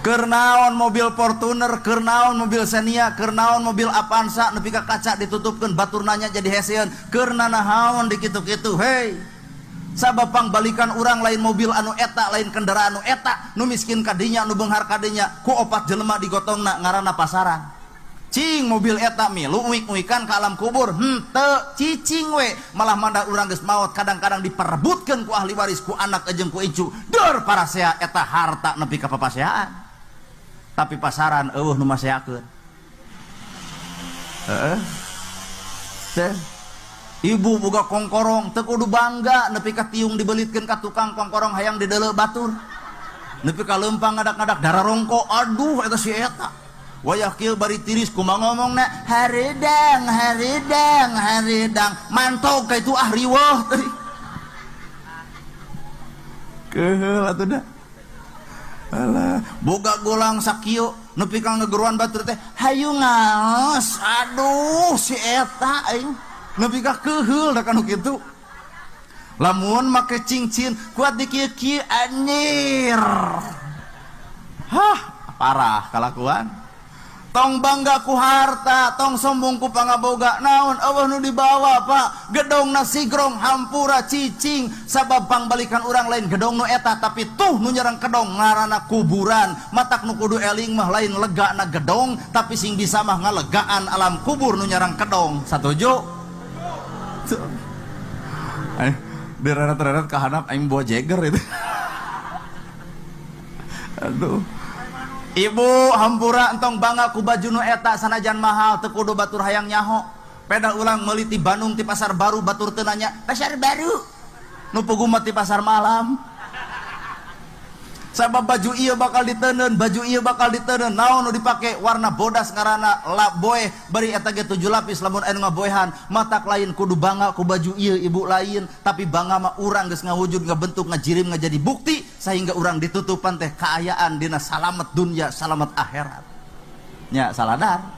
Kernaon mobil Fortuner, kernaon mobil Xenia, kernaon mobil Avanza nepi ka kaca ditutupkeun batur nanya jadi heseun, kerna nahaon dikitu-kitu. Hei, sabapang balikan urang lain mobil anu eta, lain kendaraan anu eta, nu miskin kadinya, nu beunghar kadinya, ku opat jelema digotongna ngaranna pasaran. Cing mobil eta milu uik-uikan ke alam kubur, henteu cicing we, malah manda urang geus maot kadang-kadang diperebutkeun ku ahli waris, ku anak jeung ku icu. Deur parasea eta harta nepi ka papaseaan. Tapi pasaran eueuh nu maseakeun. Teh ibu boga kongkorong teu kudu bangga nepi ka tiung dibelitkeun ka tukang kongkorong hayang dideuleu batur. Nepi ka leumpang ngadak-ngadak darah rongko, aduh eta si eta. Wayah kieu bari tiris kumaha ngomongna, hareudang hareudang hareudang, mantog ka itu ah riweuh teh. Keheul atuh da. Alah, boga golang sakieu nepi ka ngegeruan batur teh, hayu ngaos. Aduh si eta aing nepi ka keheul da kanu kitu. Lamun make cincin kuat di kieu-kieu anjir. Hah, parah kalakuan. Tong bangga ku harta, tong sombong ku pangaboga, naon eueuh nu dibawa Pak, gedongna sigrong hampura cicing, sabab pangbalikan urang lain gedong nu eta, tapi tuh nu nyerang kedong ngaranna kuburan. Matak nu kudu eling mah lain legana gedong, tapi sing bisa mah ngalegaan alam kubur nu nyerang kedong. Satuju? Direret-reret ka handap aing bawa Jagger itu. Aduh. Ibu hampura entong bangga ku baju nu eta sanajan mahal teu kudu batur hayang nyaho. Peda ulang meuli ti Bandung ti pasar baru batur teu nanya, "Pasar baru?" Nu puguh mah ti pasar malam. Sabab baju ieu bakal diteuneun, baju ieu bakal diteuneun. Naon nu dipake? Warna bodas ngaranna boeh, bari eta ge 7 lapis lamun anu ngaboehan. Matak lain kudu bangga ku baju ieu ibu lain, tapi bangga mah urang geus ngawujud ngabentuk ngajirim ngajadi bukti sehingga urang ditutupan teh kaayaan dina salamet dunya salamet akhirat. Nya saladar.